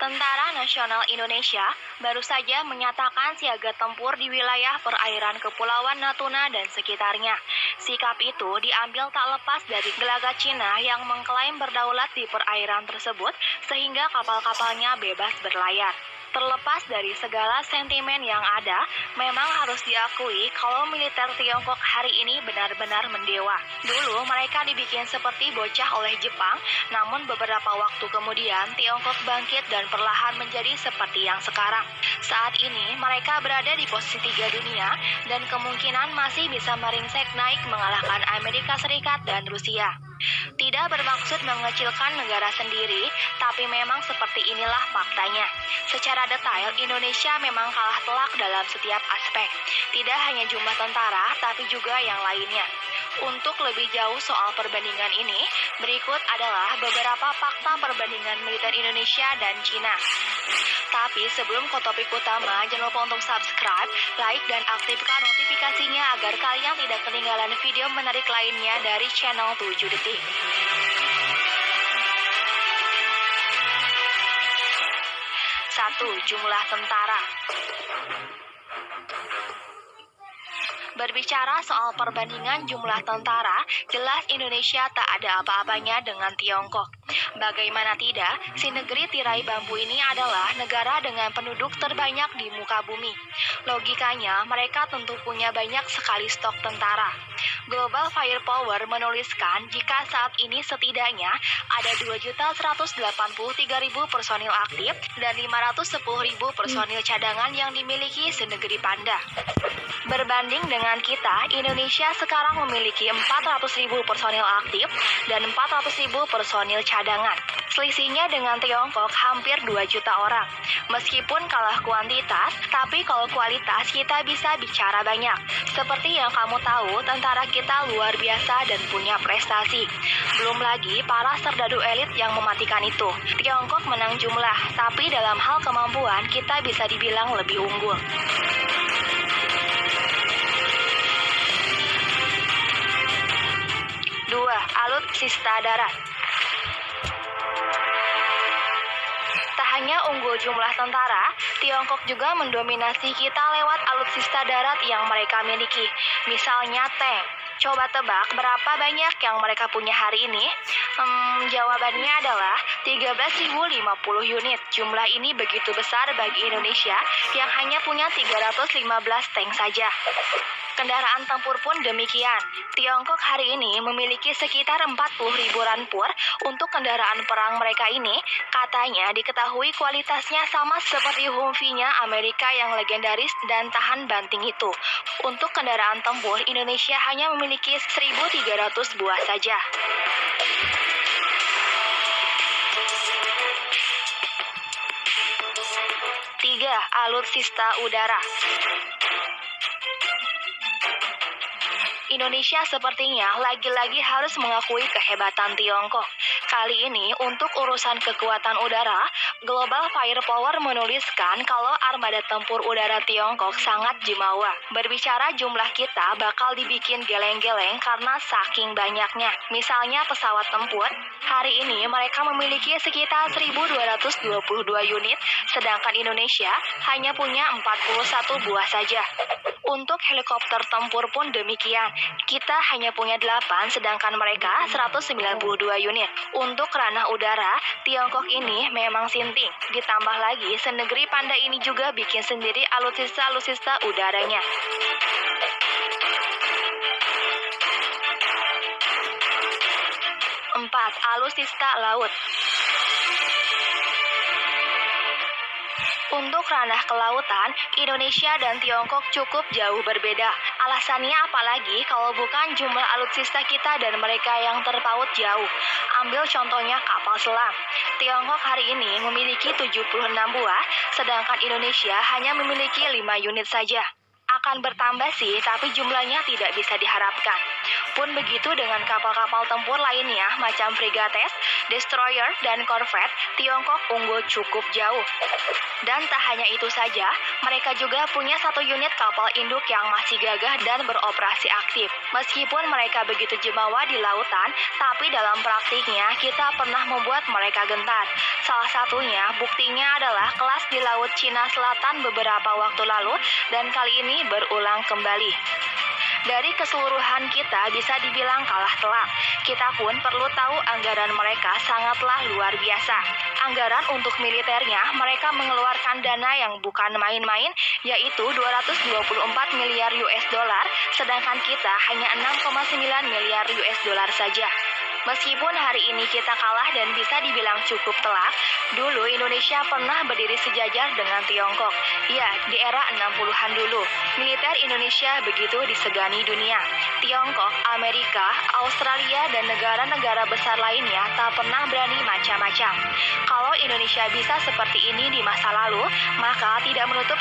Tentara Nasional Indonesia baru saja menyatakan siaga tempur di wilayah perairan Kepulauan Natuna dan sekitarnya. Sikap itu diambil tak lepas dari gelagat Cina yang mengklaim berdaulat di perairan tersebut sehingga kapal-kapalnya bebas berlayar. Terlepas dari segala sentimen yang ada, memang harus diakui kalau militer Tiongkok hari ini benar-benar mendewa. Dulu mereka dibikin seperti bocah oleh Jepang, namun beberapa waktu kemudian Tiongkok bangkit dan perlahan menjadi seperti yang sekarang. Saat ini mereka berada di posisi 3 dunia dan kemungkinan masih bisa meringsek naik mengalahkan Amerika Serikat dan Rusia. Tidak bermaksud mengecilkan negara sendiri, tapi memang seperti inilah faktanya. Secara detail, Indonesia memang kalah telak dalam setiap aspek. Tidak hanya jumlah tentara, tapi juga yang lainnya. Untuk lebih jauh soal perbandingan ini, berikut adalah beberapa fakta perbandingan militer Indonesia dan Cina. Tapi sebelum ke topik utama, jangan lupa untuk subscribe, like, dan aktifkan notifikasinya agar kalian tidak ketinggalan video menarik lainnya dari channel 7 Detik. 1. Jumlah tentara. Berbicara soal perbandingan jumlah tentara, jelas Indonesia tak ada apa-apanya dengan Tiongkok. Bagaimana tidak, si negeri tirai bambu ini adalah negara dengan penduduk terbanyak di muka bumi. Logikanya, mereka tentu punya banyak sekali stok tentara. Global Firepower menuliskan jika saat ini setidaknya ada 2.183.000 personil aktif dan 510.000 personil cadangan yang dimiliki senegeri Panda. Berbanding dengan kita, Indonesia sekarang memiliki 400.000 personil aktif dan 400.000 personil cadangan. Selisihnya dengan Tiongkok hampir 2 juta orang. Meskipun kalah kuantitas, tapi kalau kualitas kita bisa bicara banyak. Seperti yang kamu tahu, tentara kita luar biasa dan punya prestasi. Belum lagi para serdadu elit yang mematikan itu. Tiongkok menang jumlah, tapi dalam hal kemampuan kita bisa dibilang lebih unggul. 2. Alutsista darat. Tak hanya unggul jumlah tentara, Tiongkok juga mendominasi kita lewat alutsista darat yang mereka miliki. Misalnya tank. Coba tebak berapa banyak yang mereka punya hari ini? Jawabannya adalah 13.050 unit. Jumlah ini begitu besar bagi Indonesia yang hanya punya 315 tank saja. Kendaraan tempur pun demikian. Tiongkok hari ini memiliki sekitar 40.000 rampur untuk kendaraan perang mereka ini. Katanya diketahui kualitasnya sama seperti Humvee-nya Amerika yang legendaris dan tahan banting itu. Untuk kendaraan tempur, Indonesia hanya memiliki 1.300 buah saja. 3. Alutsista udara. Indonesia sepertinya lagi-lagi harus mengakui kehebatan Tiongkok. Kali ini untuk urusan kekuatan udara, Global Firepower menuliskan kalau armada tempur udara Tiongkok sangat jumawa. Berbicara jumlah kita bakal dibikin geleng-geleng karena saking banyaknya. Misalnya pesawat tempur, hari ini mereka memiliki sekitar 1.222 unit, sedangkan Indonesia hanya punya 41 buah saja. Untuk helikopter tempur pun demikian. Kita hanya punya 8, sedangkan mereka 192 unit. Untuk ranah udara, Tiongkok ini memang sinting. Ditambah lagi, senegeri Panda ini juga bikin sendiri alutsista udaranya. 4. Alutsista laut. Untuk ranah kelautan, Indonesia dan Tiongkok cukup jauh berbeda. Alasannya apalagi kalau bukan jumlah alutsista kita dan mereka yang terpaut jauh. Ambil contohnya kapal selam. Tiongkok hari ini memiliki 76 buah, sedangkan Indonesia hanya memiliki 5 unit saja. Akan bertambah sih, tapi jumlahnya tidak bisa diharapkan. Meskipun begitu dengan kapal-kapal tempur lainnya macam frigates, destroyer, dan korvet, Tiongkok unggul cukup jauh. Dan tak hanya itu saja, mereka juga punya satu unit kapal induk yang masih gagah dan beroperasi aktif. Meskipun mereka begitu jemawa di lautan, tapi dalam praktiknya kita pernah membuat mereka gentar. Salah satunya buktinya adalah kelas di Laut Cina Selatan beberapa waktu lalu dan kali ini berulang kembali. Dari keseluruhan kita bisa dibilang kalah telak. Kita pun perlu tahu anggaran mereka sangatlah luar biasa. Anggaran untuk militernya mereka mengeluarkan dana yang bukan main-main, yaitu 224 miliar US dollar, sedangkan kita hanya 6,9 miliar US dollar saja. Meskipun hari ini kita kalah dan bisa dibilang cukup telak, dulu Indonesia pernah berdiri sejajar dengan Tiongkok. Ya, di era 60-an dulu, militer Indonesia begitu disegani dunia. Tiongkok, Amerika, Australia, dan negara-negara besar lainnya tak pernah berani macam-macam. Kalau Indonesia bisa seperti ini di masa lalu, maka tidak menutup